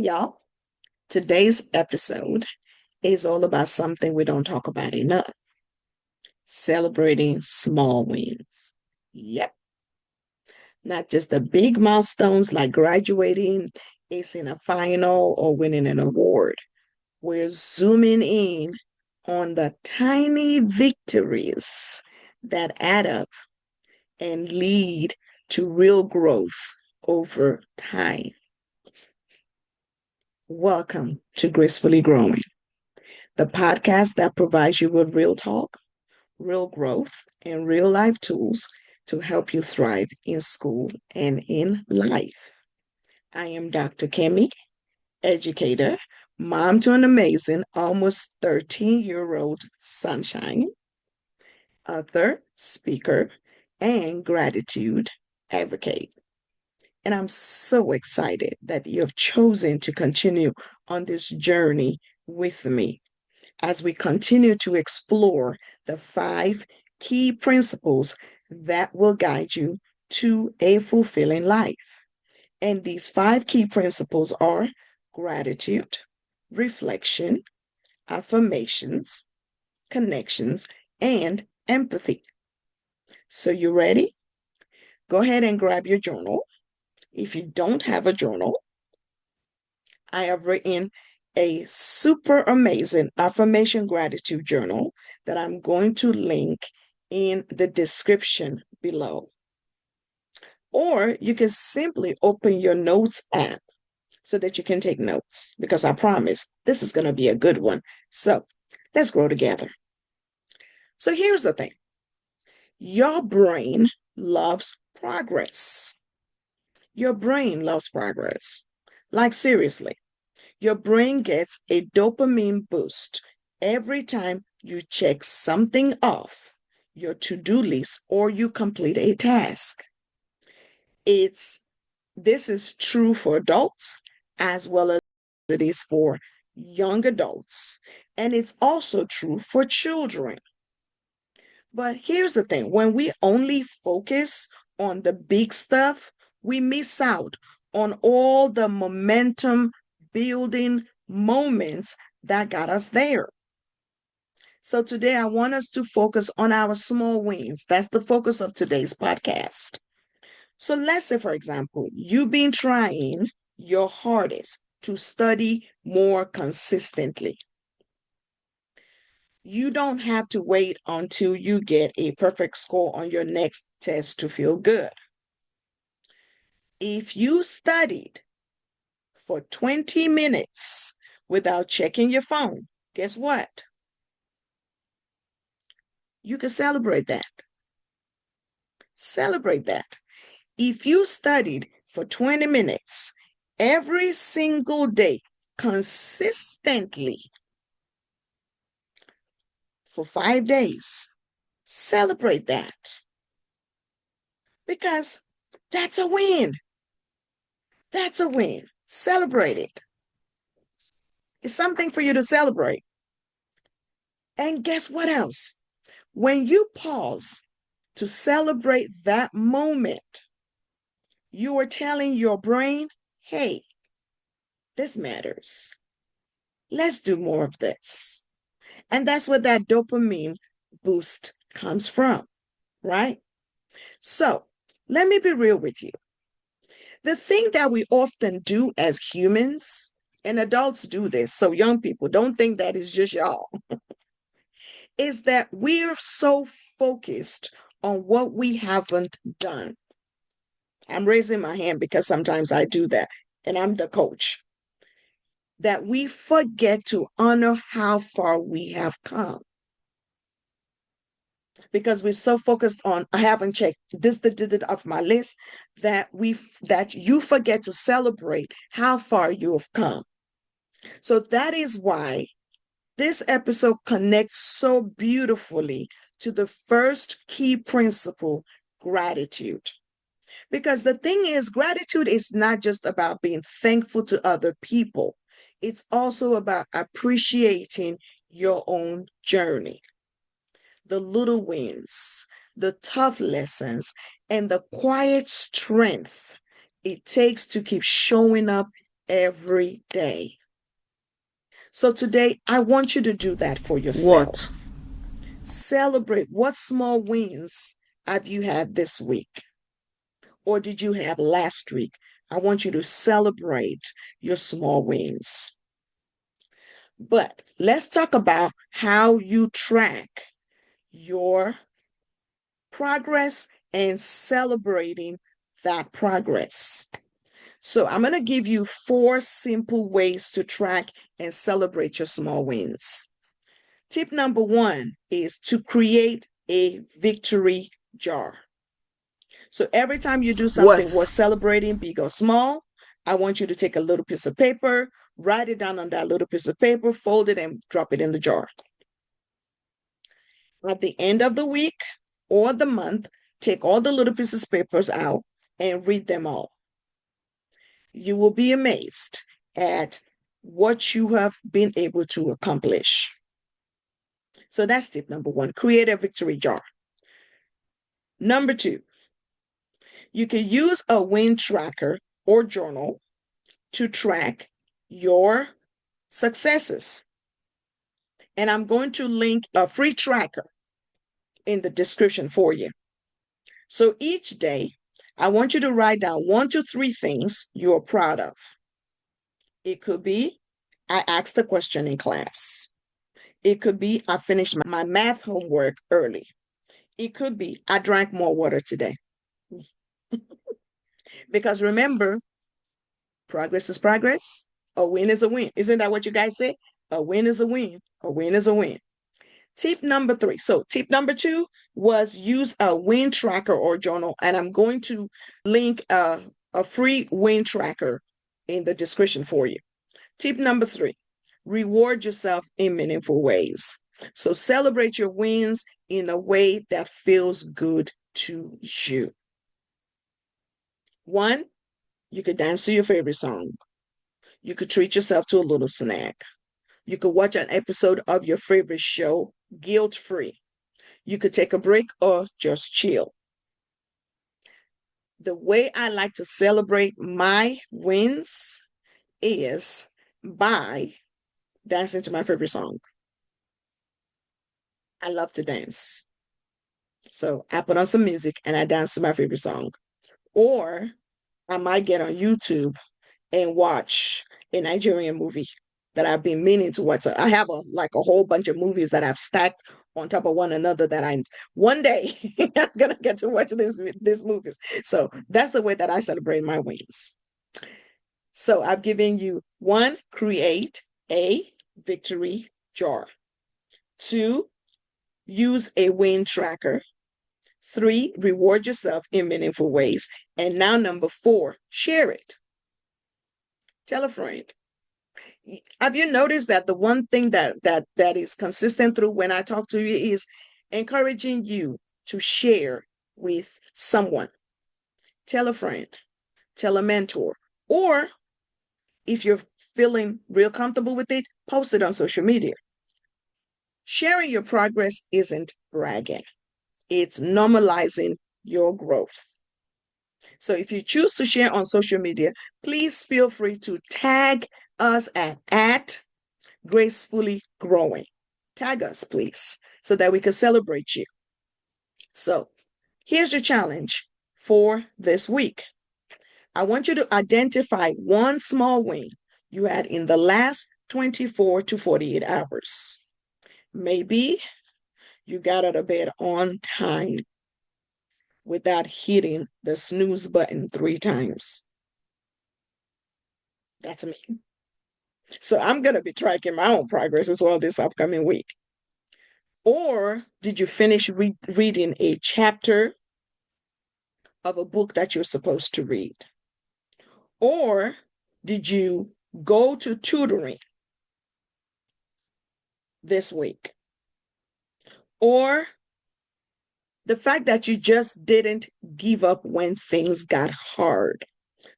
y'all. Today's episode is all about something we don't talk about enough: celebrating small wins. Yep, not just the big milestones like graduating, acing a final, or winning an award. We're zooming in on the tiny victories that add up and lead to real growth over time. Welcome to Gracefully Growing, the podcast that provides you with real talk, real growth, and real life tools to help you thrive in school and in life. I am Dr. Kemi, educator, mom to an amazing, almost 13-year-old sunshine, author, speaker, and gratitude advocate. And I'm so excited that you have chosen to continue on this journey with me as we continue to explore the 5 key principles that will guide you to a fulfilling life. And these 5 key principles are gratitude, reflection, affirmations, connections, and empathy. So you ready? Go ahead and grab your journal. If you don't have a journal, I have written a super amazing affirmation gratitude journal that I'm going to link in the description below. Or you can simply open your notes app so that you can take notes, because I promise this is going to be a good one. So let's grow together. So here's the thing. Your brain loves progress. Your brain loves progress. Like seriously. Your brain gets a dopamine boost every time you check something off your to-do list or you complete a task. This is true for adults as well as it is for young adults, and it's also true for children. But here's the thing, when we only focus on the big stuff, we miss out on all the momentum building moments that got us there. So today I want us to focus on our small wins. That's the focus of today's podcast. So let's say, for example, you've been trying your hardest to study more consistently. You don't have to wait until you get a perfect score on your next test to feel good. If you studied for 20 minutes without checking your phone, guess what? You can celebrate that. Celebrate that. If you studied for 20 minutes every single day consistently for 5 days, celebrate that. Because that's a win. That's a win. Celebrate it. It's something for you to celebrate. And guess what else? When you pause to celebrate that moment, you are telling your brain, hey, this matters. Let's do more of this. And that's where that dopamine boost comes from, right? So let me be real with you. The thing that we often do as humans, and adults do this, so young people, don't think that is just y'all, is that we're so focused on what we haven't done. I'm raising my hand because sometimes I do that, and I'm the coach. That we forget to honor how far we have come. Because we're so focused on, I haven't checked this off my list, that you forget to celebrate how far you have come. So that is why this episode connects so beautifully to the first key principle, gratitude. Because the thing is, gratitude is not just about being thankful to other people. It's also about appreciating your own journey, the little wins, the tough lessons, and the quiet strength it takes to keep showing up every day. So today, I want you to do that for yourself. What? Celebrate what small wins have you had this week, or did you have last week? I want you to celebrate your small wins. But let's talk about how you track your progress and celebrating that progress. So, I'm going to give you 4 simple ways to track and celebrate your small wins. Tip number 1 is to create a victory jar. So, every time you do something worth Worth. celebrating, big or small, I want you to take a little piece of paper, write it down on that little piece of paper, fold it, and drop it in the jar. At the end of the week or the month, take all the little pieces of papers out and read them all. You will be amazed at what you have been able to accomplish. So that's tip number 1, create a victory jar. Number 2, you can use a win tracker or journal to track your successes. And I'm going to link a free tracker in the description for you. So each day, I want you to write down 1 to 3 things you're proud of. It could be, I asked the question in class. It could be, I finished my math homework early. It could be, I drank more water today. Because remember, progress is progress. A win is a win. Isn't that what you guys say? A win is a win. A win is a win. Tip number 3. So, tip number 2 was use a win tracker or journal. And I'm going to link a free win tracker in the description for you. Tip number 3, reward yourself in meaningful ways. So, celebrate your wins in a way that feels good to you. 1, you could dance to your favorite song. You could treat yourself to a little snack. You could watch an episode of your favorite show guilt-free. You could take a break or just chill. The way I like to celebrate my wins is by dancing to my favorite song. I love to dance. So I put on some music and I dance to my favorite song. Or I might get on YouTube and watch a Nigerian movie that I've been meaning to watch. So I have a whole bunch of movies that I've stacked on top of one another that I one day I'm gonna get to watch these movies. So that's the way that I celebrate my wins. So I've given you 1, create a victory jar. 2, use a win tracker. 3, reward yourself in meaningful ways. And now number 4, share it. Tell a friend. Have you noticed that the one thing that is consistent through when I talk to you is encouraging you to share with someone? Tell a friend, tell a mentor, or if you're feeling real comfortable with it, post it on social media. Sharing your progress isn't bragging. It's normalizing your growth. So if you choose to share on social media, please feel free to tag us at Gracefully Growing. Tag us, please, so that we can celebrate you. So here's your challenge for this week. I want you to identify one small win you had in the last 24 to 48 hours. Maybe you got out of bed on time without hitting the snooze button 3 times. That's me. So I'm going to be tracking my own progress as well this upcoming week. Or did you finish reading a chapter of a book that you're supposed to read? Or did you go to tutoring this week? Or the fact that you just didn't give up when things got hard.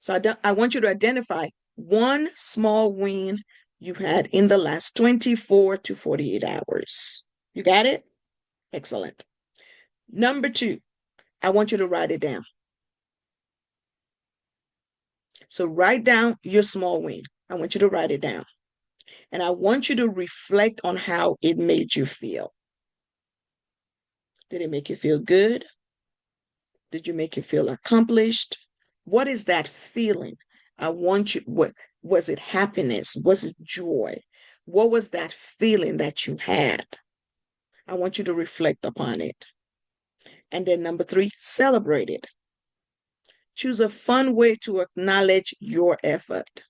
So I want you to identify one small win you had in the last 24 to 48 hours. You got it? Excellent. Number 2, I want you to write it down. So write down your small win. I want you to write it down. And I want you to reflect on how it made you feel. Did it make you feel good? Did you make you feel accomplished? What is that feeling? I want you, what was it happiness? Was it joy? What was that feeling that you had? I want you to reflect upon it. And then number 3, celebrate it. Choose a fun way to acknowledge your effort.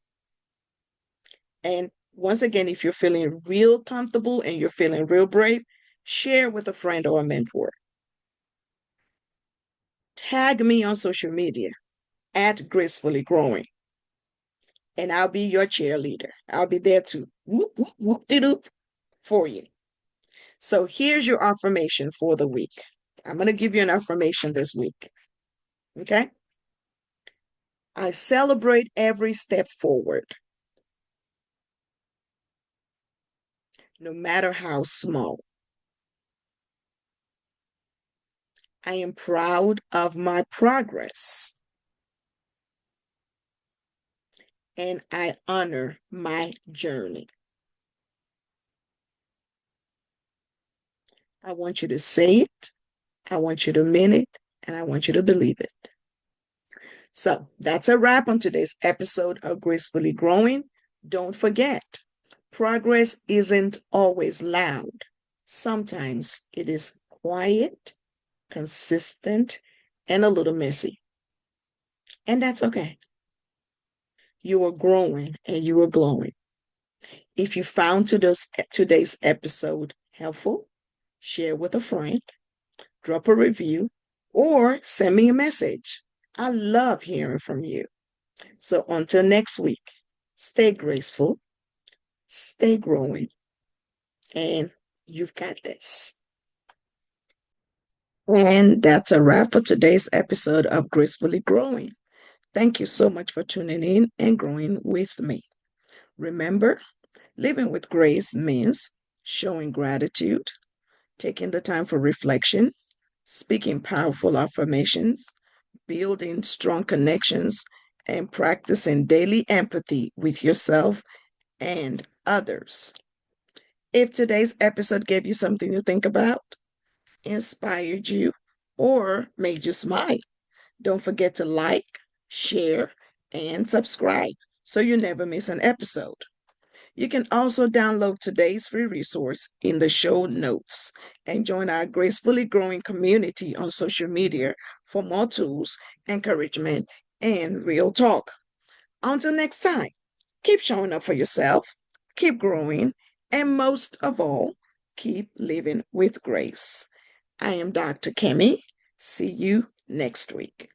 And once again, if you're feeling real comfortable and you're feeling real brave, share with a friend or a mentor. Tag me on social media at Gracefully Growing, and I'll be your cheerleader. I'll be there to whoop, whoop, whoop, de doop for you. So here's your affirmation for the week. I'm going to give you an affirmation this week. Okay? I celebrate every step forward, no matter how small. I am proud of my progress, and I honor my journey. I want you to say it, I want you to mean it, and I want you to believe it. So that's a wrap on today's episode of Gracefully Growing. Don't forget, progress isn't always loud. Sometimes it is quiet, consistent, and a little messy. And that's okay. You are growing and you are glowing. If you found today's episode helpful, share with a friend, drop a review, or send me a message. I love hearing from you. So until next week, stay graceful, stay growing, and you've got this. And that's a wrap for today's episode of Gracefully Growing. Thank you so much for tuning in and growing with me. Remember, living with grace means showing gratitude, taking the time for reflection, speaking powerful affirmations, building strong connections, and practicing daily empathy with yourself and others. If today's episode gave you something to think about, inspired you, or made you smile, don't forget to like, share, and subscribe so you never miss an episode. You can also download today's free resource in the show notes and join our Gracefully Growing community on social media for more tools, encouragement, and real talk. Until next time, keep showing up for yourself, keep growing, and most of all, keep living with grace. I am Dr. Kemi. See you next week.